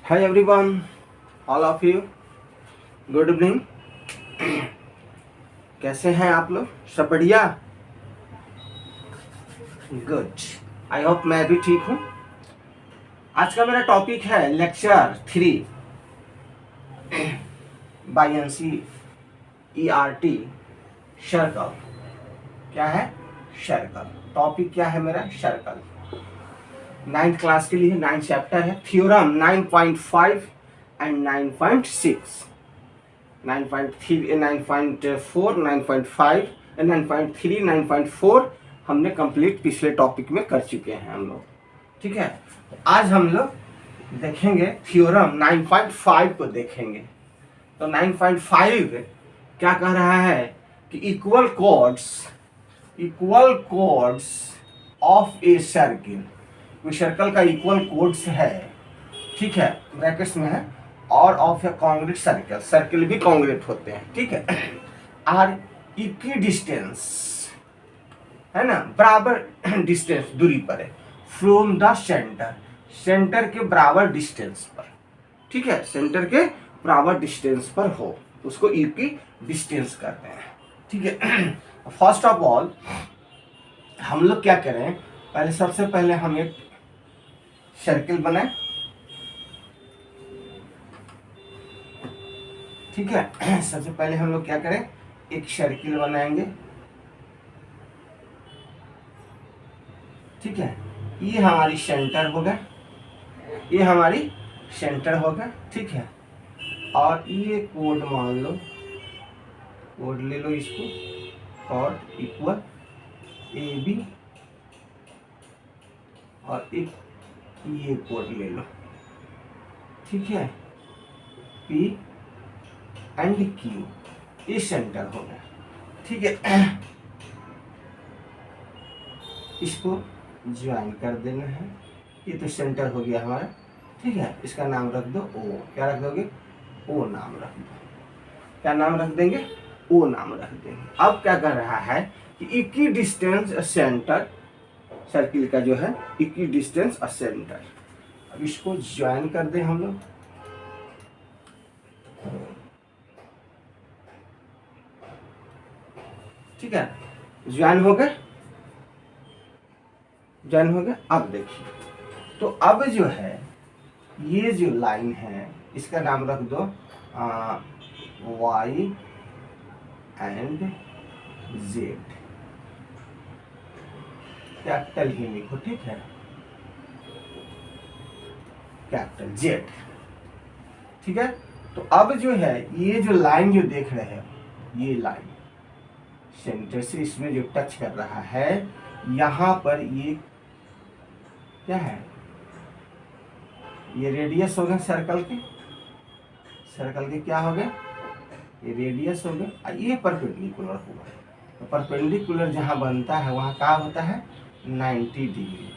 Hi everyone, all of you. Good evening. कैसे हैं आप लोग? सब बढ़िया? गुड। आई होप मैं भी ठीक हूँ। आज का मेरा टॉपिक है लेक्चर 3 बाई NCERT सर्कल। क्या है? सर्कल। टॉपिक क्या है मेरा? सर्कल। 9th क्लास के लिए 9 चैप्टर है। थ्योरम 9.5 एंड 9.6, 9.3, 9.4, 9.5, 9.3, 9.4 हमने कंप्लीट पिछले टॉपिक में कर चुके हैं हम लोग। ठीक है, तो आज हम लोग देखेंगे थ्योरम 9.5 को देखेंगे। तो 9.5 क्या कह रहा है कि equal codes of a circle. कोई सर्कल का इक्वल कोड्स है, ठीक है, ब्रैकेट्स में है, और of A congruent circle, circle भी कॉन्ग्रेट होते हैं, ठीक है, आर इक्वी डिस्टेंस, है ना, बराबर डिस्टेंस दूरी पर है, फ्रॉम द सेंटर, सेंटर के बराबर डिस्टेंस पर, ठीक है, सेंटर के बराबर डिस्टेंस पर हो, उसको इक्वी डिस्टेंस कहते हैं, ठीक है। फर्स्ट ऑफ ऑल हम लोग क्या करें, पहले सबसे पहले हम एक सर्किल बनाए, ठीक है। सबसे पहले हम लोग क्या करें, एक सर्किल बनाएंगे, ठीक है। ये हमारी सेंटर होगा, ये हमारी सेंटर होगा, ठीक है। और ये कोड मान लो, कोड ले लो इसको, कोड इक्वल AB, और एक ये कोड ले लो, ठीक है, P एंड Q, ये सेंटर होगा, ठीक है। इसको ज्वाइन कर देना है, ये तो सेंटर हो गया हमारा, ठीक है। इसका नाम रख दो O। क्या रख दोगे? O नाम रख दो। क्या नाम रख देंगे? O नाम रख देंगे। अब क्या कर रहा है कि इक्वी डिस्टेंस सेंटर, सर्किल का जो है इक्वी डिस्टेंस सेंटर, अब इसको ज्वाइन कर दें हम लोग, ठीक है। ज्वाइन हो गए, ज्वाइन हो गया। अब देखिए, तो अब जो है ये जो लाइन है इसका नाम रख दो Y एंड Z, कैपिटल ही लिखो, ठीक है, कैपिटल Z, ठीक है। तो अब जो है ये जो लाइन जो देख रहे हैं, ये लाइन सेंटर से इसमें जो टच कर रहा है, यहाँ पर ये क्या है, ये रेडियस हो गए सर्कल के, सर्कल के क्या हो गए, ये रेडियस हो गए, ये परपेंडिकुलर हुआ। तो परपेंडिकुलर जहाँ बनता है वहाँ क्या होता है, 90 डिग्री,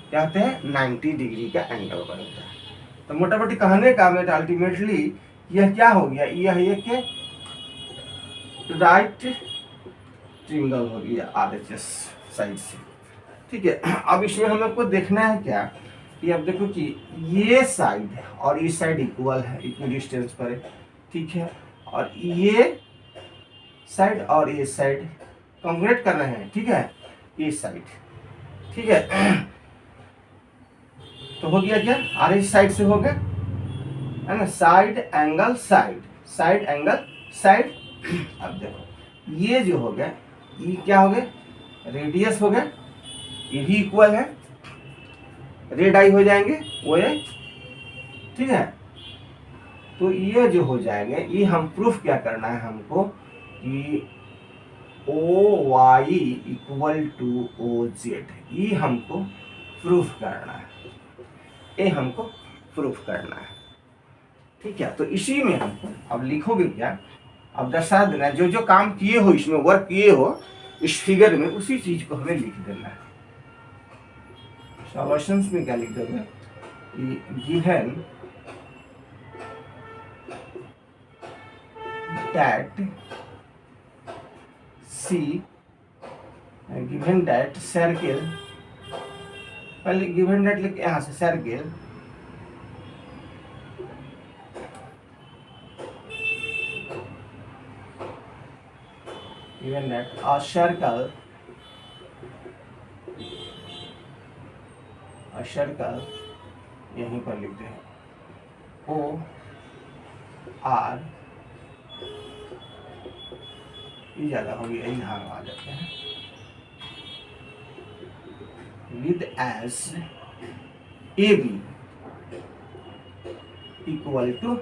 क्या होता है, 90 डिग्री का एंगल बनता है। तो मोटा मोटी कहने का मैं अल्टीमेटली यह क्या हो गया, यह एक राइट ट्रायंगल हो गया RHS साइड से, ठीक है। अब इसमें हम लोग को देखना है क्या कि अब देखो कि ये साइड है और ये साइड इक्वल है, इक्वल डिस्टेंस पर है, ठीक है, और ये साइड और ये साइड कॉन्ग्रेट कर रहे हैं, ठीक है, ये साइड, ठीक है। तो हो गया क्या, RHS साइड से हो गया, है ना, side angle side, side angle side. अब देखो ये जो हो गया, ये क्या हो गया, रेडियस हो गया, ये भी इक्वल है, रेड आई हो जाएंगे वो ये, ठीक है। तो ये जो हो जाएंगे, ये हम प्रूफ क्या करना है हमको कि OY इक्वल टू OZ, ये हमको प्रूफ करना है, ये हमको प्रूफ करना है, ठीक है। तो इसी में हमको अब लिखोगे क्या, अब दर्शा देना, जो जो काम किए हो, इसमें वर्क किए हो इस फिगर में, उसी चीज को हमें लिख देना है। सॉल्यूशंस में क्या लिख दोगे, given that C, given that circle, पहले गिवन दैट लिख, यहाँ से circle given that a circle यहीं पर लिखते हैं O R, ये ज़्यादा होगी, यही धार आ जाते हैं, with as AB equal to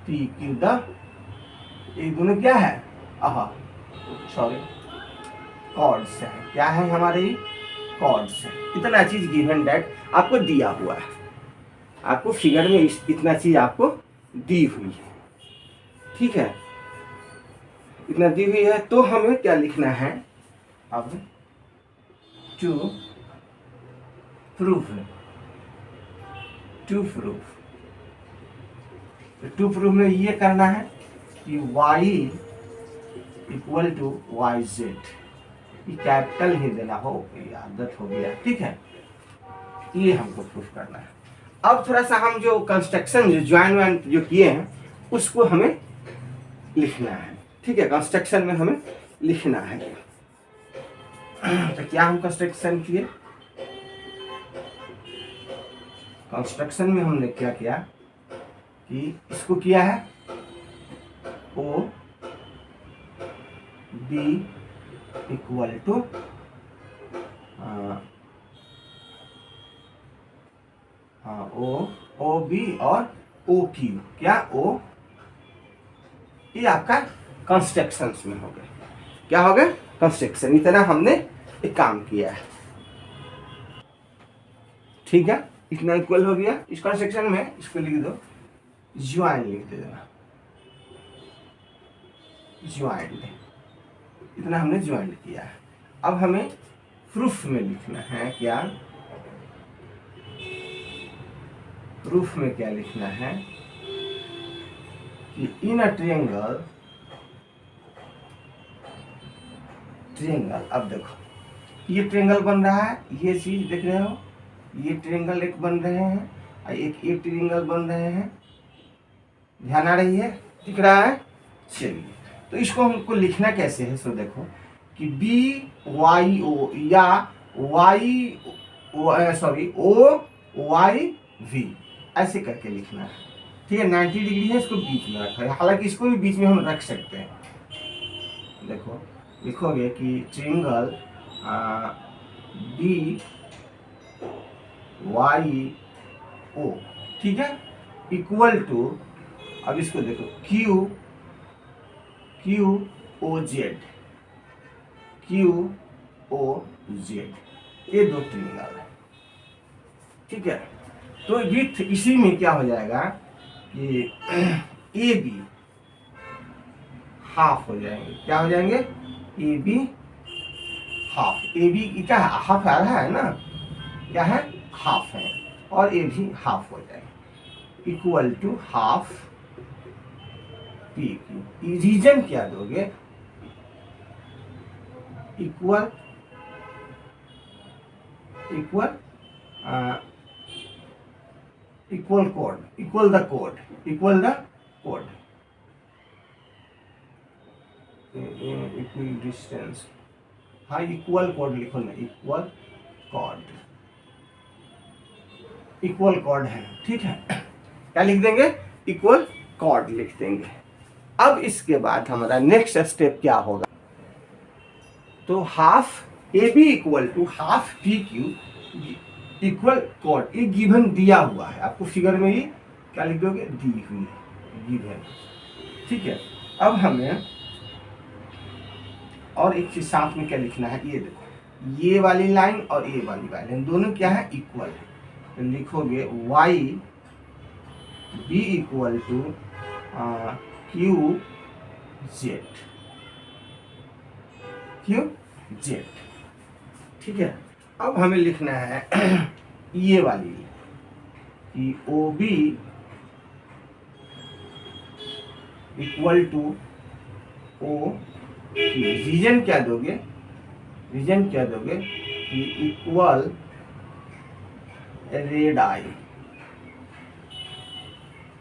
PQ the, ये दोनों क्या है, कॉर्ड्स है। क्या है हमारे, कॉर्ड्स है। इतना चीज गिवन डेट आपको दिया हुआ है, आपको फिगर में इतना चीज आपको दी हुई है, ठीक है, इतना दी हुई है। तो हमें क्या लिखना है अब, टू प्रूफ में ये करना है कि y equal to Y Z, ये कैपिटल ही देना हो, ये आदत हो गया, ठीक है, ये हमको प्रूफ करना है। अब थोड़ा सा हम जो कंस्ट्रक्शन जो ज्वाइन जो किए हैं उसको हमें लिखना है, ठीक है, कंस्ट्रक्शन में हमें लिखना है। तो क्या हम कंस्ट्रक्शन किए, कंस्ट्रक्शन में हमने क्या किया कि इसको किया है O B equal to O B और ओ क्यू, क्या ओ, ये आपका कंस्ट्रक्शन में हो गया, क्या हो गया, कंस्ट्रक्शन। इतना हमने एक काम किया है, ठीक है, इतना इक्वल हो गया। इस कंस्ट्रक्शन में इसको लिख दो, ज्वाइन लिख देना, ज्वाइंट, इतना हमने ज्वाइंट किया है। अब हमें प्रूफ में लिखना है, क्या प्रूफ में क्या लिखना है कि इन अ ट्रायंगल, अब देखो ये ट्रायंगल बन रहा है, ये चीज देख रहे हो, ये ट्रायंगल एक बन रहे हैं और एक ट्रायंगल बन रहे हैं, ध्यान आ रही है, दिख रहा है। चलिए, तो इसको हमको लिखना कैसे है, सो देखो कि बी वाई ओ या वाई ओ वाई वी ऐसे करके लिखना है, ठीक है। 90 डिग्री है, इसको बीच में रखा है, हालांकि इसको भी बीच में हम रख सकते हैं। देखो लिखोगे कि ट्रायंगल बी वाई ओ, ठीक है, इक्वल टू, अब इसको देखो क्यू ओ जेड, ये दो ट्रायंगल है, ठीक है। तो विथ इसी में क्या हो जाएगा कि ए बी हाफ हो जाएंगे, क्या हो जाएंगे, A B half, A B क्या है, हाफ आ रहा है ना, क्या है, हाफ है, और ए भी हाफ हो जाएगा, equal to half P Q. Reason क्या दोगे, इक्वल कोड, इक्वल द कोड, इक्वल डिस्टेंस, हाँ इक्वल कोड लिखो ना, इक्वल कोड है, ठीक है, क्या लिख देंगे, इक्वल कोड लिख देंगे। अब इसके बाद हमारा नेक्स्ट स्टेप क्या होगा, तो half A B equal to half P Q equal कोड, ये गिवन दिया हुआ है आपको फिगर में, ही क्या लिख दोगे, दी हुई है, गिवन, ठीक है। अब हमें और एक चीज साथ में क्या लिखना है, ये देखो ये वाली लाइन और ये वाली लाइन दोनों क्या है, इक्वल है, तो लिखोगे Y B equal to Q Z, ठीक है। अब हमें लिखना है ये वाली कि O B equal to O Q, reason क्या दोगे कि इक्वल रेड आई,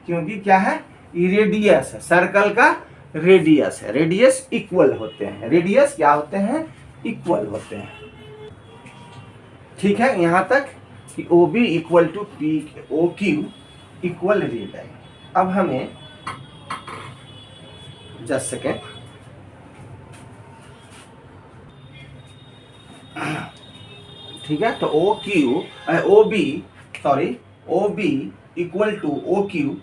क्योंकि क्या है, रेडियस है, सर्कल का रेडियस है, रेडियस इक्वल होते हैं, रेडियस क्या होते हैं, इक्वल होते हैं। ठीक है, यहां तक कि O B equal to P O Q equal radii. अब हमें जस्ट सेकेंड, ठीक है, तो O Q O B sorry O B equal to O Q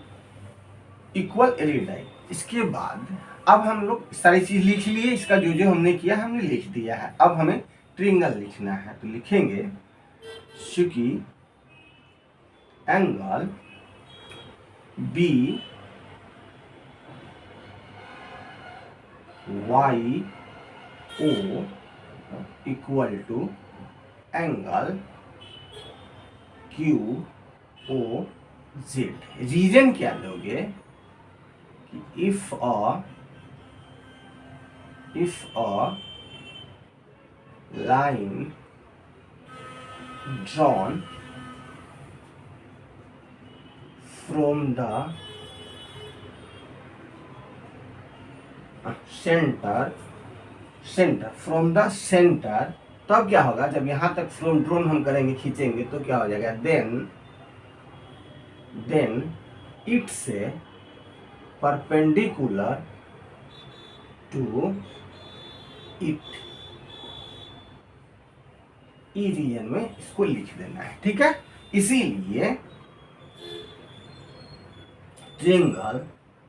equal radii. इसके बाद अब हम लोग सारी चीज लिख लिए, इसका जो जो हमने किया हमने लिख दिया है। अब हमें ट्रिंगल लिखना है, तो लिखेंगे चूंकि angle B Y O equal to angle Q O Z. Reason क्या लोगे कि if a line drawn from the center from the center, तब क्या होगा, जब यहां तक फ्रॉम ड्रोन हम करेंगे, खींचेंगे, तो क्या हो जाएगा, देन इट से परपेंडिकुलर टू इट, ई रीजन में इसको लिख देना है। ठीक है, इसीलिए triangle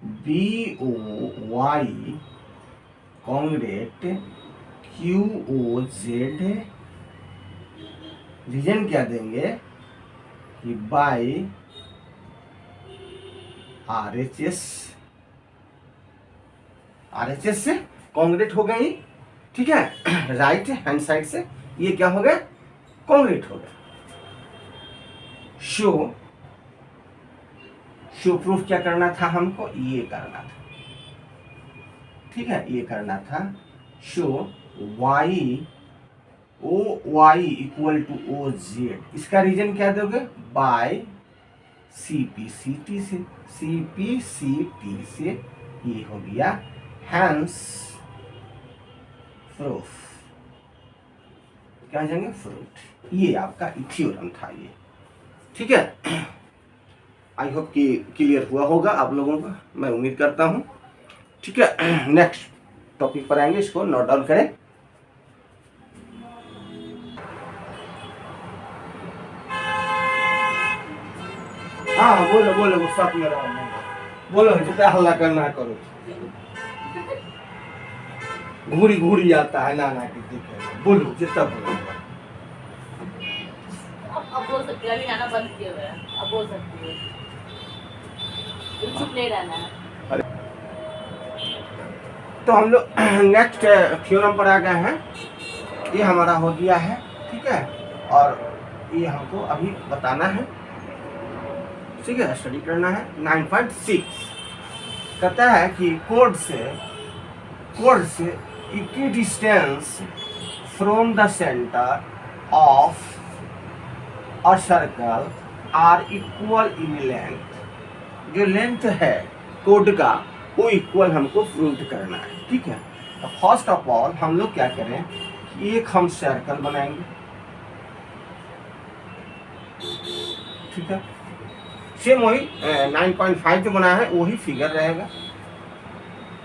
B O Y congruent Q O Z, reason क्या देंगे कि बाई आर एच एस से कॉन्ग्रेट हो गई। ठीक है, राइट हैंड साइड से ये क्या हो गया, कॉन्ग्रेट हो गया। शो प्रूफ क्या करना था हमको, ये करना था। ठीक है, ये करना था show Y O Y equal to O Z. इसका रीजन क्या दोगे, बाय सीपीसीटी से ये हो गया हैंस प्रूफ, क्या जाएंगे, फ्रूट। ये आपका थ्योरम था ये। ठीक है, आई होप कि क्लियर हुआ होगा आप लोगों को, मैं उम्मीद करता हूं। ठीक है, नेक्स्ट टॉपिक पर आएंगे, इसको नोट डाउन करें। हाँ बोलो बोलो, वो साथ में रहो, बोलो जितना हल्ला करना है करो। घूरी घूरी आता है नाना की, बोलो जितना बोलो। अब बोल सकती है, अभी गाना बंद किया हुआ है, अब बोल सकती है, चुप नहीं रहना है। तो हम लोग नेक्स्ट थ्योरम पर आ गए हैं, ये हमारा हो गया है। ठीक है, और ये हमको अभी बताना है, ठीक है, स्टडी करना है। 9.6 कहता है कि कोड से equidistance from the centre of a circle are equal in length. जो लेंथ है कोड का वो इक्वल हमको प्रूव करना है। ठीक है, तो फर्स्ट ऑफ ऑल हम लोग क्या करें कि एक हम सर्कल बनाएंगे। ठीक है, सेम वही 9.5 जो बना है वही फिगर रहेगा।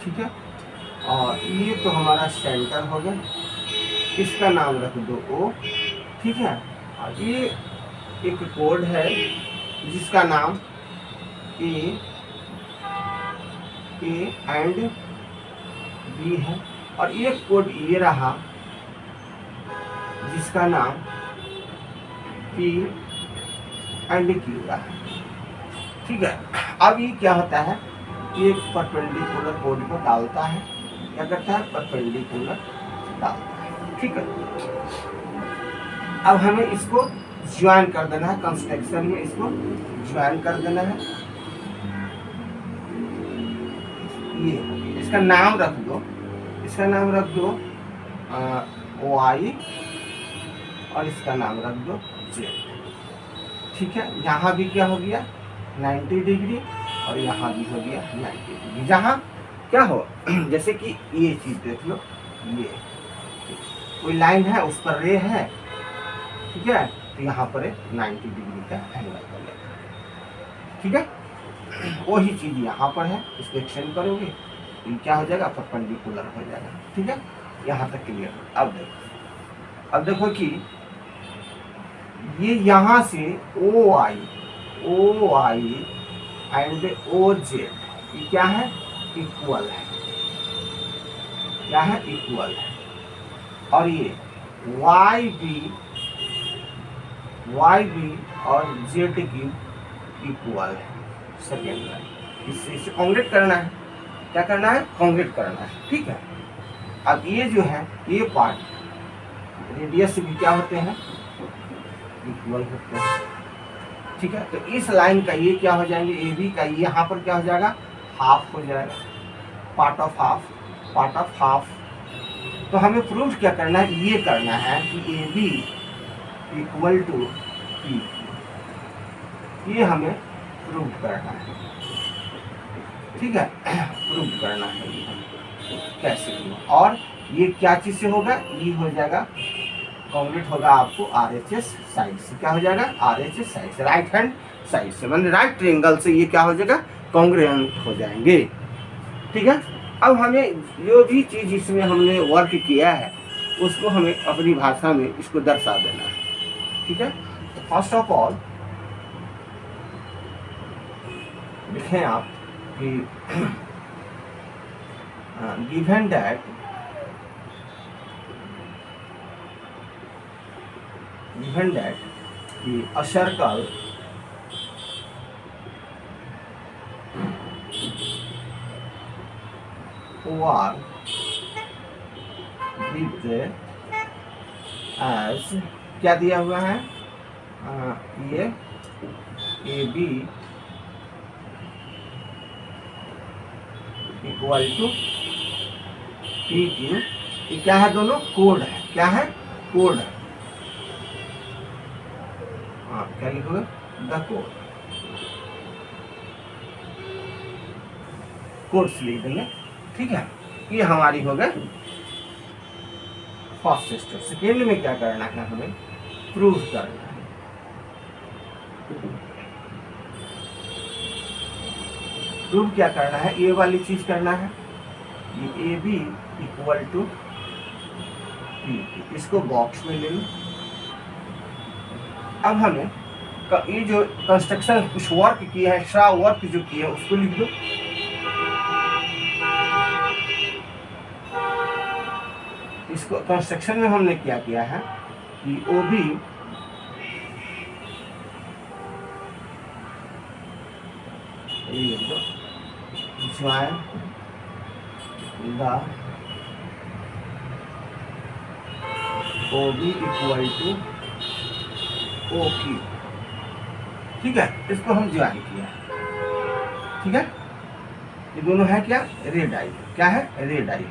ठीक है, और ये तो हमारा सेंटर हो गया, इसका नाम रख दो ओ। ठीक है, और ये एक कोड है जिसका नाम ए एंड बी है, और ये कोड ये रहा जिसका नाम पी एंड क्यू रहा। ठीक है, अब ये क्या होता है, ये परपेंडिकुलर कोड को डालता है, क्या करता है, परपेंडिकुलर डालता है। ठीक है, अब हमें इसको ज्वाइन कर देना है, कंस्ट्रक्शन में इसको ज्वाइन कर देना है। ये इसका नाम रख दो, वाई, और इसका नाम रख दो जेड। ठीक है, यहाँ भी क्या हो गया 90 डिग्री, और यहाँ भी हो गया 90 डिग्री। जहाँ क्या हो जैसे कि ये चीज देख लो, ये कोई लाइन है उस पर रे है, ठीक है, तो यहाँ पर 90 डिग्री का एंगल बनेगा, ठीक है। वही चीज यहाँ पर है, इसको एक्सटेंड करोगे तो ये क्या हो जाएगा, परपेंडिकुलर हो जाएगा, ठीक है। यहाँ तक क्लियर। अब देखो कि ये यहाँ से ओ आई एंड ओ जेड ये क्या है, इक्वल है, क्या है, इक्वल है। और ये वाई बी और जेड की इक्वल है, सेकेंड लाइन। इससे कॉन्ग्रेट करना है, क्या करना है, कॉन्ग्रेट करना है, ठीक है। अब ये जो है ये पार्ट रेडियस भी क्या होते हैं, इक्वल होते हैं, ठीक है। तो इस लाइन का ये क्या हो जाएंगे, ए बी का ये यहाँ पर क्या हो जाएगा, हाफ हो जाएगा, पार्ट ऑफ हाफ। तो हमें प्रूफ क्या करना है, ये करना है कि A B equal to P, ये हमें प्रूफ करना है, ठीक है, प्रूफ करना है ये कैसे होगा। और ये क्या चीज से होगा, ये हो जाएगा कॉन्ग्रेट होगा आपको RHS साइड से, क्या हो जाएगा, RHS साइड से, राइट हैंड साइड से, मतलब राइट ट्रायंगल से ये क्या हो जाएगा, कॉन्ग्रुएंट हो जाएंगे, ठीक है। अब हमें जो भी चीज इसमें हमने वर्क किया है उसको हमें अपनी भाषा में इसको दर्शा देना है, ठीक है। फर्स्ट ऑफ ऑल लिखें आप कि given that a circle OR with as क्या दिया हुआ है, ये AB इक्वल टू PQ, ये क्या है, दोनों कोड है, क्या है, कोड है। हाँ, क्या लिखोगे, द कोड्स लिख देंगे, ठीक है। ये हमारी हो गई फर्स्ट स्टेप। सेकेंड में क्या करना है, हमें प्रूव करना है। प्रूव क्या करना है, ये वाली चीज करना है, ये A B equal to P, इसको बॉक्स में ले लो। अब हमें ये जो कंस्ट्रक्शन कुछ वर्क किया है, एक्स्ट्रा वर्क जो किया है उसको लिख दो। इसको कंस्ट्रक्शन में हमने क्या किया है कि O B join the O B equal to O Q, ठीक है, इसको हम ज्वाइन किया, ठीक है। ये दोनों है क्या, रेड आई, क्या है, रेड आई।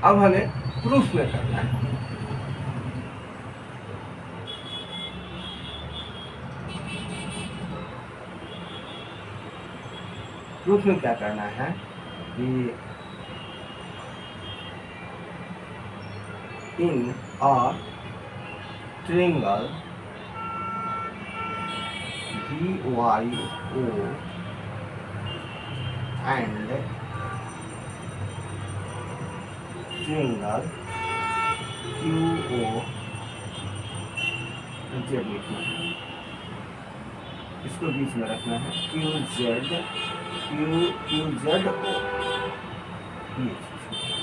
अब हमें प्रूफ में करना है। प्रूफ में क्या करना है कि in a triangle DYO and triangle QOZ लिखना है, इसको बीच में रखना है, QZO,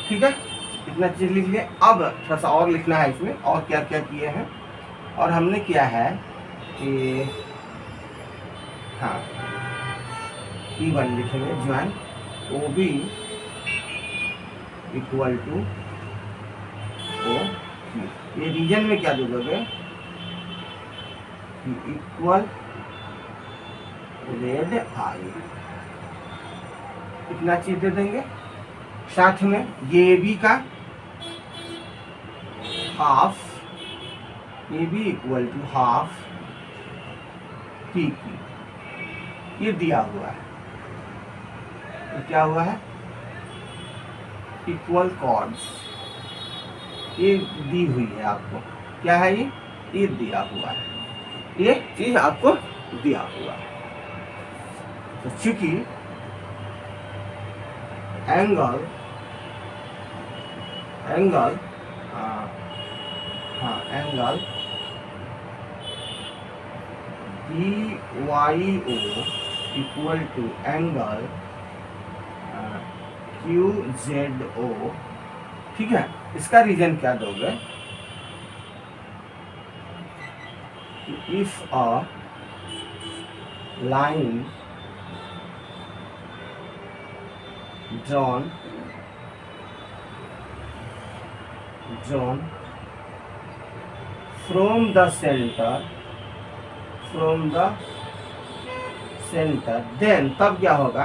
ठीक है। इतना चीज लिख लिया। अब थोड़ा सा और लिखना है इसमें, और क्या क्या किए हैं। और हमने किया है कि हाँ E1 लिखेंगे, join OB equal to O, ये रीजन में क्या दे दोगे, इक्वल रेड आई, इतना चीज दे देंगे। साथ में ये बी का half, A B equal to half P Q, ये दिया हुआ है, ये क्या हुआ है, इक्वल कॉर्ड्स, ये दी हुई है आपको। क्या है ये दिया हुआ है, ये चीज आपको दिया हुआ है। तो चूंकि angle angle angle DYO equal to angle QZO, ठीक है। इसका रीजन क्या दोगे? If a line drawn from the center, then तब क्या होगा?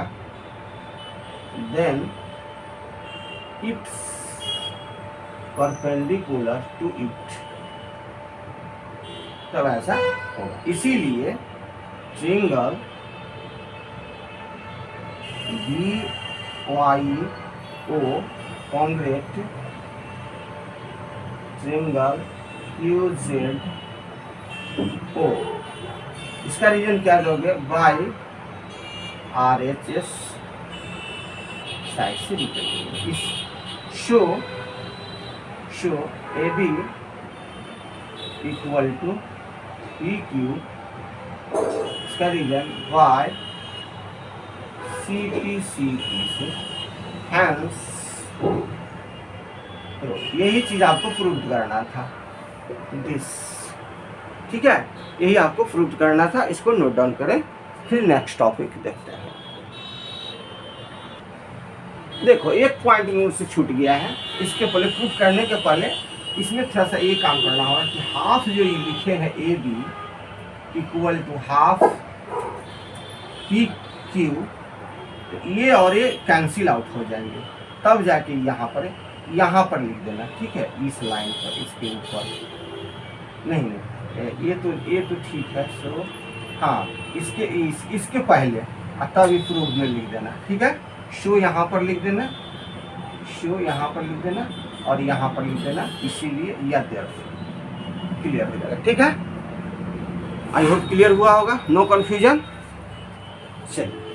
then it's perpendicular to it, तब ऐसा होगा। इसीलिए triangle BYO congruent triangle QZO, इसका रीजन क्या दोगे? बाई RHS साइड से निकलेंगे। Show AB equal to PQ, इसका रीजन बाय CP से, हैंस। तो यही चीज आपको प्रूव करना था, दिस, ठीक है, यही आपको प्रूव करना था। इसको नोट डाउन करें, फिर नेक्स्ट टॉपिक देखते हैं। देखो एक पॉइंट मुझसे छूट गया है, इसके पहले प्रूव करने के पहले इसमें थोड़ा सा ये काम करना होगा कि हाफ जो ये लिखे हैं AB equal to half PQ, तो ये और ये कैंसिल आउट हो जाएंगे, तब जाके यहाँ पर लिख देना, ठीक है, इस लाइन पर, इसके ऊपर नहीं, ये तो ठीक है। सो हाँ, इसके पहले तब ये प्रूफ में लिख देना, ठीक है। शो यहाँ पर लिख देना, शो यहाँ पर लिख देना और यहाँ पर लिख देना, इसीलिए या क्लियर हो जाएगा, ठीक है। आई होप क्लियर हुआ होगा, नो कंफ्यूजन। चलिए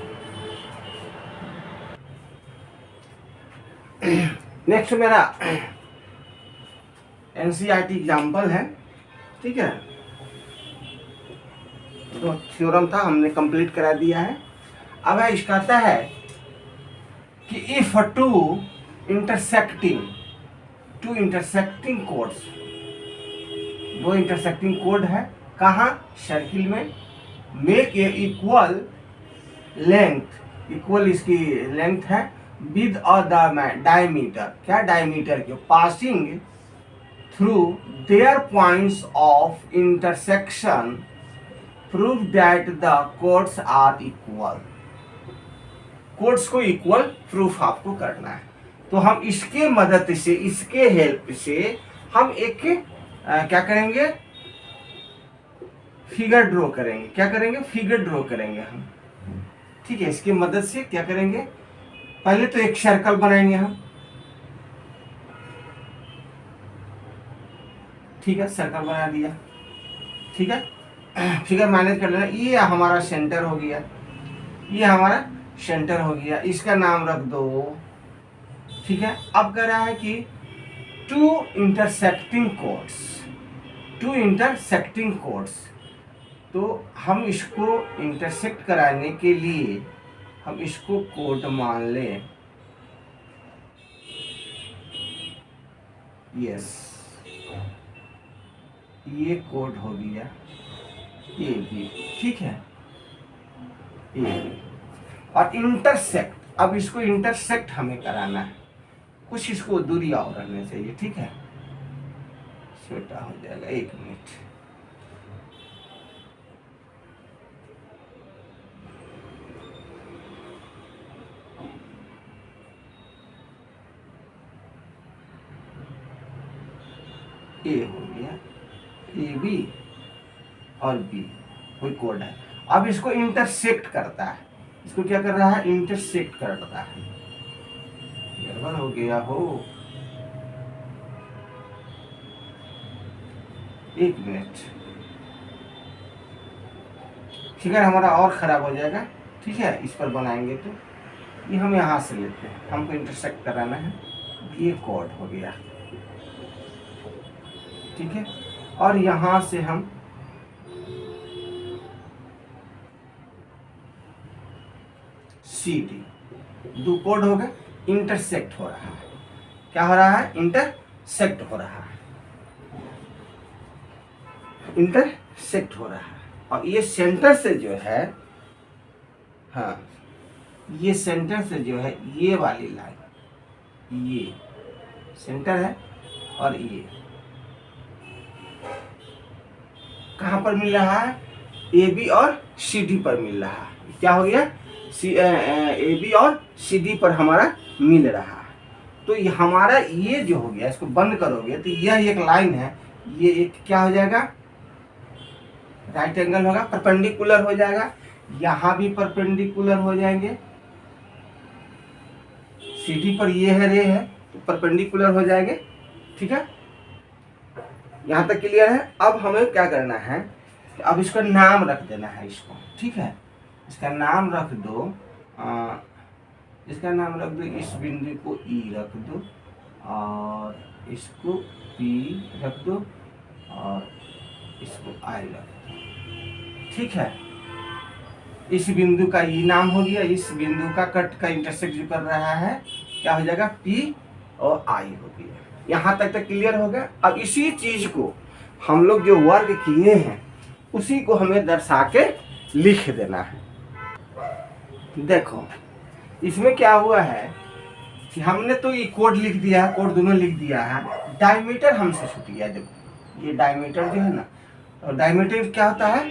नेक्स्ट मेरा NCERT एग्जाम्पल है, ठीक है। तो थ्योरम था, हमने कंप्लीट करा दिया है। अब है इसका कहता है कि इफ टू इंटरसेक्टिंग कोड्स, दो इंटरसेक्टिंग कोड है, कहाँ? सर्किल में, make a equal length, equal इसकी लेंथ है, विद अ डायमीटर, क्या डायमीटर के, passing through their points of intersection, prove that the chords are equal. Chords को इक्वल प्रूफ आपको करना है। तो हम इसके मदद से, इसके हेल्प से हम एक क्या करेंगे? फिगर ड्रॉ करेंगे। क्या करेंगे? फिगर ड्रॉ करेंगे हम, ठीक है। इसकी मदद से क्या करेंगे? पहले तो एक सर्कल बनाएंगे हम, ठीक है, सर्कल बना दिया, ठीक है। फिगर मैनेज कर लेना। ये हमारा सेंटर हो गया, ये हमारा सेंटर हो गया, इसका नाम रख दो, ठीक है। अब कह रहा है कि टू इंटरसेक्टिंग कोड्स, तो हम इसको इंटरसेक्ट कराने के लिए हम इसको कोड मान लें, यस, ये कोड हो गया ए बी, ठीक है, ए बी। और इंटरसेक्ट, अब इसको इंटरसेक्ट हमें कराना है, कुछ इसको दूरी और रहने चाहिए, ठीक है, छोटा हो जाएगा, 1 मिनट। ए हो गया, ए बी और बी कोई कोड है। अब इसको इंटरसेक्ट करता है, इसको क्या कर रहा है? इंटरसेक्ट करता है, गड़बड़ हो गया हो। एक मिनट, फिगर हमारा और खराब हो जाएगा। ठीक है, इस पर बनाएंगे तो ये हम यहाँ से लेते हैं, हमको इंटरसेक्ट कराना है, ये कॉर्ड हो गया। ठीक है, और यहाँ से हम सी डी, दो कॉर्ड हो गए, इंटरसेक्ट हो रहा है। क्या हो रहा है? इंटरसेक्ट हो रहा है, इंटरसेक्ट हो रहा है। और ये सेंटर से जो है, हाँ, ये सेंटर से जो है ये वाली लाइन, ये सेंटर है और ये कहाँ पर मिल रहा है? ए बी और सी डी पर मिल रहा है। क्या हो गया? ए बी और सी डी पर हमारा मिल रहा है। तो ये हमारा ये जो हो गया, इसको बंद करोगे तो यह एक लाइन है, ये एक क्या हो जाएगा? राइट एंगल होगा, परपेंडिकुलर हो जाएगा। यहाँ भी परपेंडिकुलर हो जाएंगे, सी डी पर ये है, रे है, तो परपेंडिकुलर हो जाएंगे। ठीक है, यहाँ तक क्लियर है। अब हमें क्या करना है, अब इसका नाम रख देना है इसको। ठीक है, इसका नाम रख दो, इसका नाम रख दो, इस बिंदु को ई रख दो और इसको पी रख दो और इसको आई रख दो। ठीक है, इस बिंदु का ई नाम हो गया, इस बिंदु का कट का इंटरसेक्ट जो कर रहा है क्या हो जाएगा? पी और आई हो गया। यहाँ तक क्लियर हो गया। अब इसी चीज को हम लोग जो वर्क किए हैं उसी को हमें दर्शा के लिख देना है। देखो इसमें क्या हुआ है कि हमने तो ये कोड लिख दिया है, कोड दोनों लिख दिया है, डायमीटर हमसे छूट गया। देखो ये डायमीटर जो है ना, और डायमीटर क्या होता है?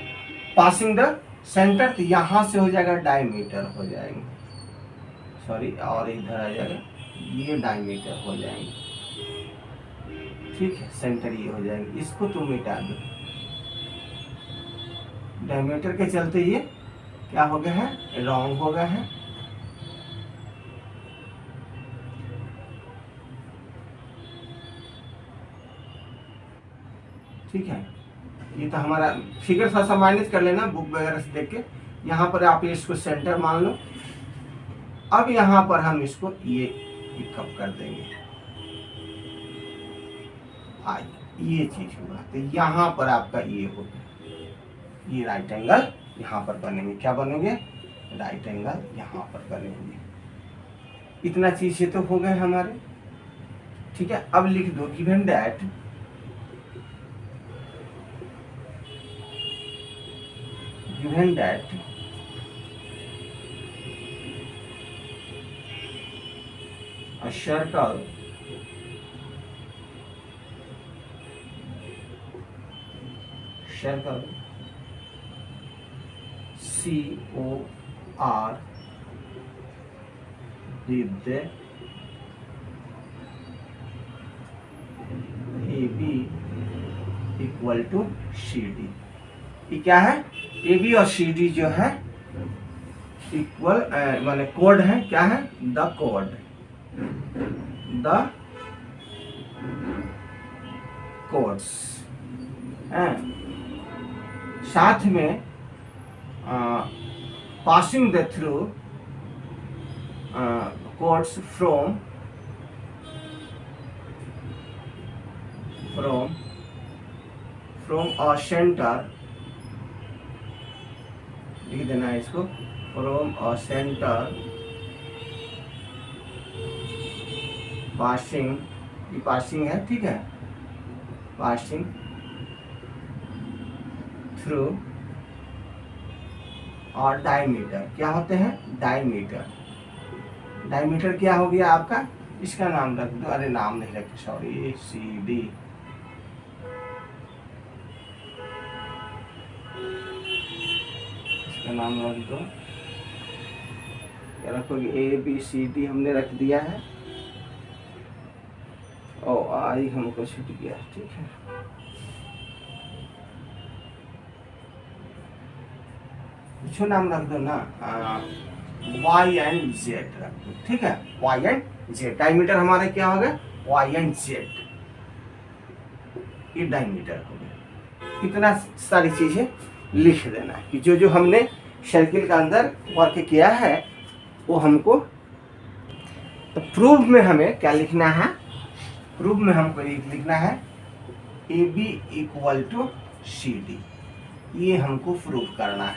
पासिंग द सेंटर, तो यहाँ से हो जाएगा डायमीटर हो जाएंगे, सॉरी, और इधर आ जाएगा, ये डायमीटर हो जाएंगे। ठीक है, सेंटर ये हो जाएंगे, इसको तुम मिटा दो। डायमीटर के चलते ये क्या हो गया है? रॉन्ग हो गया है। ठीक है, ये तो हमारा फिगर सा सम्मानित कर लेना बुक वगैरह से देख के। यहाँ पर आप इसको सेंटर मान लो। अब यहाँ पर हम इसको ये पिकअप कर देंगे, आई, ये चीज हुआ, तो यहाँ पर आपका ये होगा, ये राइट एंगल यहाँ पर बनेंगे। क्या बनेंगे? राइट एंगल यहाँ पर बनेंगे। इतना चीज ये तो हो गए हमारे। ठीक है, अब लिख दो given that a circle COR with AB equal to CD। ये क्या है? AB और CD जो है इक्वल माने कोड है। क्या है? द कोड, द कोड्स हैं। साथ में passing the through codes from a centre, लिख देना है इसको, फ्रॉम अ सेंटर पासिंग, ये पासिंग है। ठीक है, पासिंग थ्रू और डायमीटर। क्या होते हैं? डायमीटर। डायमीटर क्या हो गया आपका? इसका नाम रख दो, अरे नाम नहीं रखे, सॉरी, CD। इसका नाम रख दो, क्या रखोगे? ABCD हमने रख दिया है और आई हमको छूट गया। ठीक है, कुछ नाम रख दो ना, Y and Z रख दो। ठीक है, Y and जेड। डायमीटर हमारा क्या हो गया, वाई एंड जेड, ये डायमीटर हो गया। इतना सारी चीजें लिख देना है कि जो जो हमने सर्किल का अंदर वर्क किया है वो हमको। तो प्रूफ में हमें क्या लिखना है, प्रूफ में हमको लिखना है A B equal to C D, ये हमको प्रूफ करना है,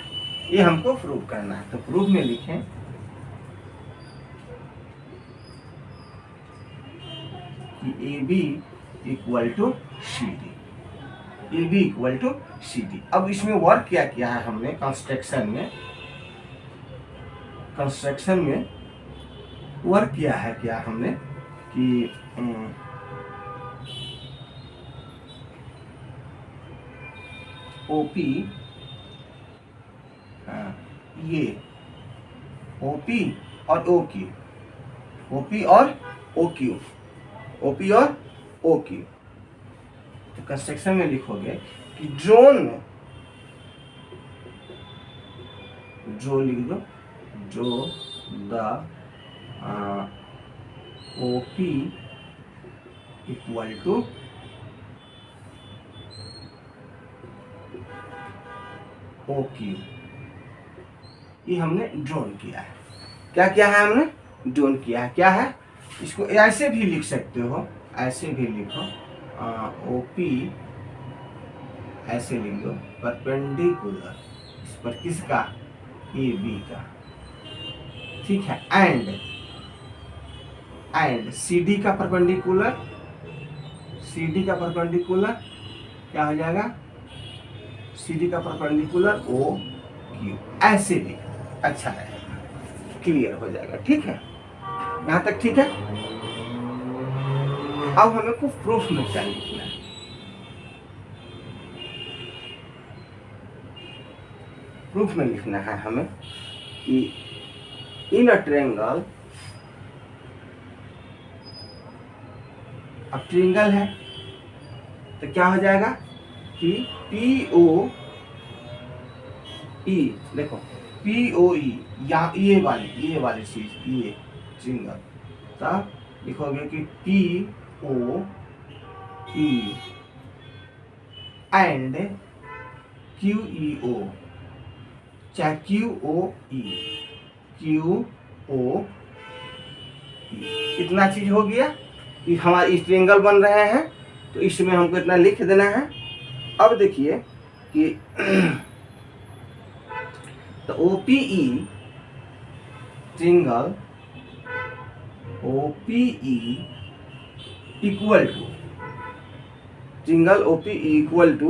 ये हमको प्रूफ करना है। तो प्रूफ में लिखें कि A B equal to C D, A B equal to C D. अब इसमें वर्क क्या किया है हमने कंस्ट्रक्शन में, कंस्ट्रक्शन में वर्क किया है क्या हमने कि ओपी, ये ओपी और ओ क्यू, ओपी और ओ क्यू, ओपी और ओ क्यू। तो कंस्ट्रक्शन में लिखोगे कि ड्रोन, ड्रो लिख दो, draw the OP equal to O Q, ये हमने ड्रोन किया है। क्या किया है हमने, ड्रोन किया है। क्या है, इसको ऐसे भी लिख सकते हो, ऐसे भी लिखो, ओपी ऐसे लिख दो, परपेंडिकुलर इस पर किसका, ए बी का, ठीक है। एंड सी डी का परपेंडिकुलर, सी डी का परपेंडिकुलर क्या हो जाएगा, सी डी का परपेंडिकुलर ओ क्यू, ऐसे भी अच्छा रहेगा, क्लियर हो जाएगा। ठीक है, यहाँ तक ठीक है। अब हमें को प्रूफ में क्या लिखना है, प्रूफ में लिखना है हमें कि इन अ ट्रायंगल, अब ट्रायंगल है तो क्या हो जाएगा कि पी ओ ई, देखो पी ओ ई, यहाँ ये वाली चीज, ये ट्रायंगल, तब लिखोगे कि P O E and Q E O, चाहे क्यू ओ ई, क्यू ओ ई, इतना चीज हो गया कि हमारे इस ट्रायंगल बन रहे हैं, तो इसमें हमको इतना लिख देना है। अब देखिए कि तो OPE triangle OPE equal to, triangle OPE equal to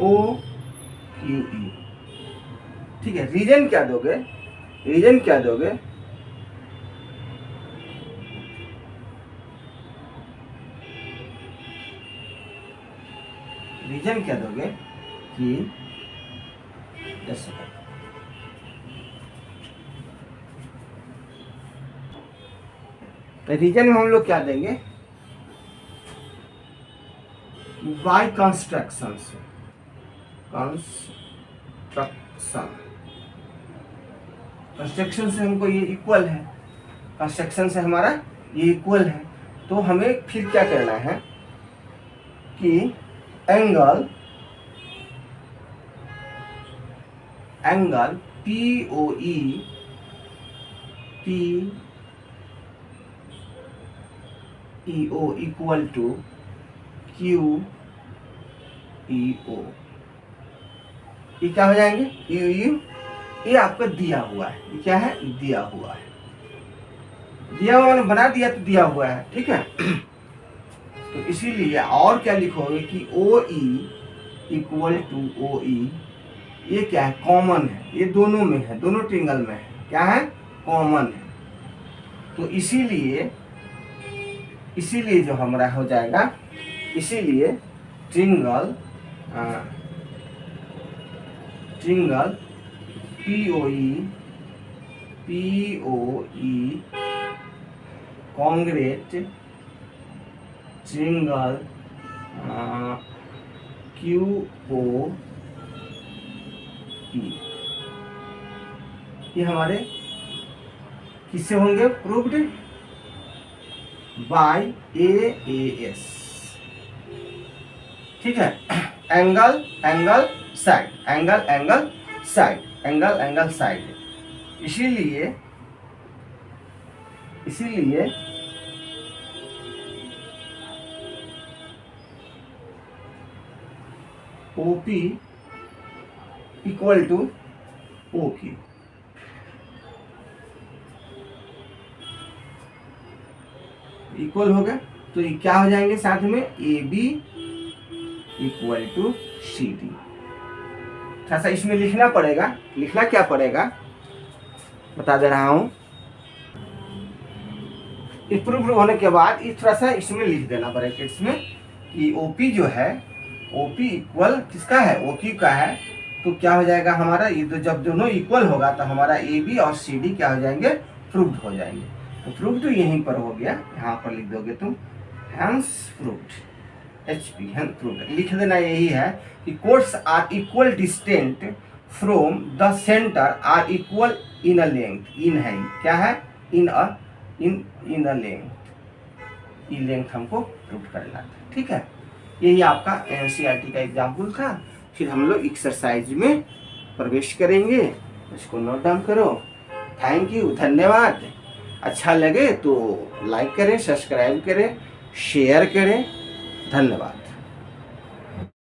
O Q E, ठीक है। रीजन क्या दोगे, रीजन क्या दोगे, रीजन क्या दोगे कि रीजन में हम लोग क्या देंगे, बाय कंस्ट्रक्शन से, कंस्ट्रक्शन से हमको ये इक्वल है, कंस्ट्रक्शन से हमारा ये इक्वल है। तो हमें फिर क्या करना है कि angle P O E, P E O equal to Q E O, ये क्या हो जाएंगे, यू यू, ये आपका दिया हुआ है, ये क्या है, दिया हुआ है, दिया हुआ मैंने बना दिया तो दिया हुआ है, ठीक है। तो इसीलिए और क्या लिखोगे कि ओ E equal to O E, ये क्या है, कॉमन है, ये दोनों में है, दोनों ट्रायंगल में है, क्या है, कॉमन है। तो इसीलिए जो हमारा हो जाएगा, इसीलिए triangle P O E congruent triangle Q O E, ये हमारे किससे होंगे प्रूव्ड बाय AAS, ठीक है। Angle angle side, angle angle side, angle angle side, इसीलिए OP equal to OQ, equal हो गया तो ये क्या हो जाएंगे साथ में AB इक्वल टू CD। थोड़ा सा इसमें लिखना पड़ेगा, लिखना क्या पड़ेगा बता दे रहा हूं। प्रूव होने के बाद ये थोड़ा सा इसमें लिख देना ब्रैकेट्स में कि OP जो है OP इक्वल किसका है OQ का है, तो क्या हो जाएगा हमारा ये तो जब दोनों इक्वल होगा तो हमारा AB और CD क्या हो जाएंगे प्रूव्ड हो जाएंगे। तो प्रूव्ड तो यहीं पर हो गया, यहाँ पर लिख दोगे तुम hence proved HP hence proved लिख देना। यही है कि chords are equal distant from the centre are equal in a length, in है क्या है in a length, in length हमको प्रूव करना था, ठीक है। यही आपका NCERT का एग्जाम्पल था। फिर हम लोग एक्सरसाइज में प्रवेश करेंगे, इसको नोट डाउन करो। थैंक यू, धन्यवाद। अच्छा लगे तो लाइक करें, सब्सक्राइब करें, शेयर करें, धन्यवाद।